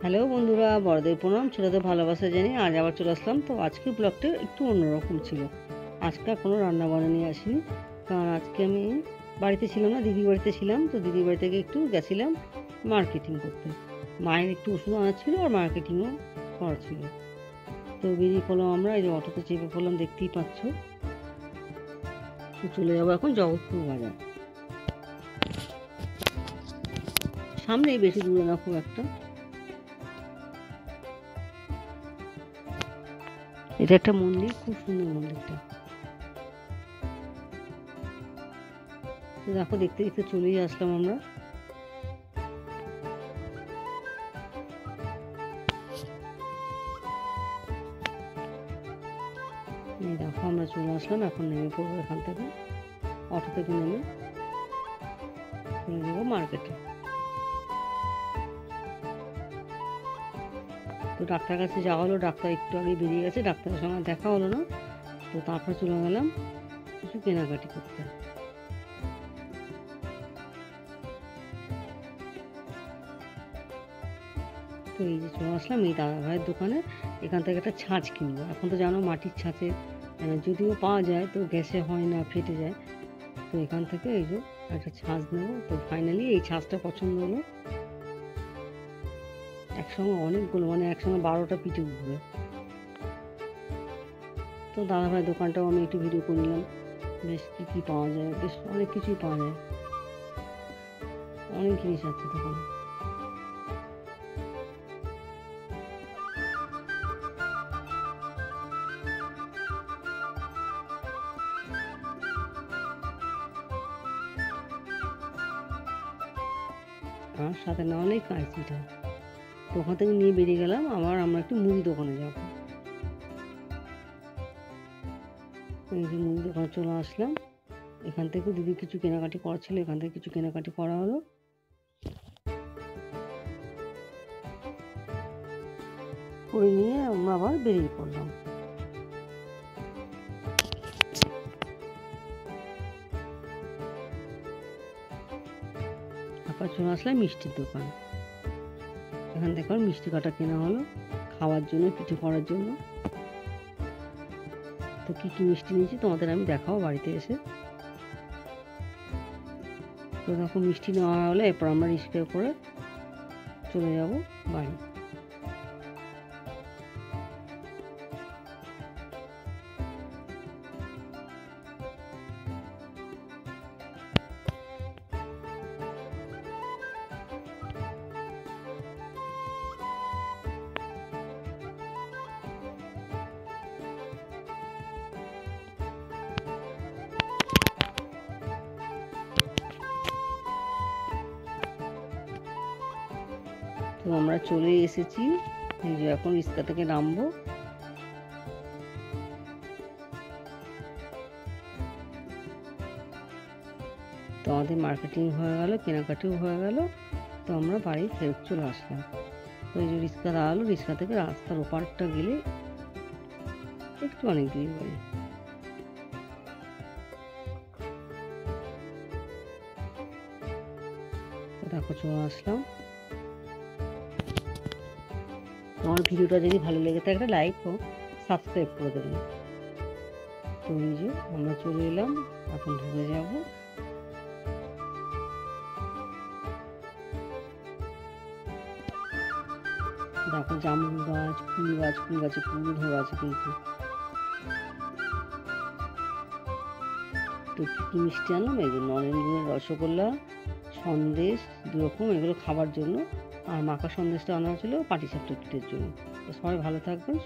Hello বন্ধুরা, বড়দের প্রণাম, ছোটদের ভালোবাসা জানি। আজ আবার চলে আসলাম। তো আজকের ব্লগটা একটু অন্যরকম ছিল। আজকে আর কোনো রান্না বান্না নিয়ে আসিনি, কারণ আজকে আমি বাড়িতে ছিলাম না, দিদির বাড়িতে ছিলাম। তো দিদির বাড়ি থেকে একটু গেছিলাম মার্কেটিং করতে। মায়ের একটু ওষুধ আনার ছিল আর মার্কেটিংও করা ছিল। তো বেরিয়ে পড়লাম আমরা, এই যে অটোতে চেপে পড়লাম, দেখতেই পাচ্ছ। তো চলে যাবো এখন জগৎপুর বাজার। সামনেই, বেশি দূরে না খুব একটা। এটা একটা মন্দির, খুব সুন্দর মন্দিরটা। তো দেখো, দেখতে দেখতে চলেই আসলাম আমরা। এই দেখো, আমরা চলে আসলাম। এখন নেমে পড়বো এখান থেকে, অটো থেকে নেমে চলে যাবো মার্কেটে। তো ডাক্তার কাছে যাওয়া হলো, ডাক্তার একটু আগে বেরিয়ে গেছে, ডাক্তারের সঙ্গে দেখা হলো না। তো তারপর চলে গেলাম কিছু কেনাকাটি করতে। তো এই যে চলে আসলাম এই দাদা ভাইয়ের দোকানে। এখান থেকে একটা ছাঁচ কিনবো। এখন তো জানো মাটির ছাঁচে যদিও পাওয়া যায়, তো গ্যাসে হয় না, ফেটে যায়। তো এখান থেকে এই যে একটা ছাঁচ নেবো। তো ফাইনালি এই ছাঁচটা পছন্দ হলো। একসঙ্গে অনেকগুলো, মানে একসঙ্গে 12টা পিঠে উঠবে। তো দাদা ভাইয়ের দোকানটাও আমি একটু ভিডিও করে নিলাম। বেশ কী পাওয়া যায়, বেশ অনেক কিছুই পাওয়া যায়, অনেক জিনিস আছে দোকানে। আর সাথে না অনেক কাঁচিটা। তো ওখান থেকে নিয়ে বেরিয়ে গেলাম। আমরা একটু মুদি দোকানে যাবো। এই যে মুদি দোকানে চলে আসলাম। এখান থেকে দিদি কিছু কেনাকাটি করা ছিল, এখান থেকে কিছু কেনাকাটি করা হলো। করে নিয়ে আমরা আবার বেরিয়ে পড়লাম। তারপর চলে আসলাম মিষ্টির দোকান। এখান থেকে মিষ্টি কাটা কেনা হলো খাওয়ার জন্য, পিঠে করার জন্য। তো কী কী মিষ্টি নিয়েছি তোমাদের আমি দেখাবো বাড়িতে এসে। তো দেখো, মিষ্টি নেওয়া হলে এরপর আমরা রিক্সায় করে চলে যাব বাড়ি। তো আমরা চলে এসেছি। এই যে এখন রিক্সা থেকে নামবো। তো আমাদের মার্কেটিং হয়ে গেল, কেনাকাটিও হয়ে গেল। তো আমরা বাড়ি ফেরত চলে আসলাম। তো এই যে রিক্সা দাঁড়ালো, রিক্সা থেকে রাস্তার ওপারটা গেলে একটু অনেক দূর বাড়ি। তো দেখো চলে আসলাম। আমার ভিডিওটা যদি ভালো লেগে থাকে একটা লাইক ও সাবস্ক্রাইব করে দেবেন। তো এই যে আমরা চলে এলাম, এখন ঢুকে যাব। দেখো জামরুল গাছ, ফুল গাছ, ফুল গাছে ফুল ধরে আছে কিন্তু। তো কী মিষ্টি আনলাম, এই যে নলেন গুড়ের রসগোল্লা, সন্দেশ, দুরকম, এগুলো খাবার জন্য। আর মাখা সন্দেশটা আনা হয়েছিল পাটিসাপটা পিঠের জন্য। তো সবাই ভালো থাকবেন।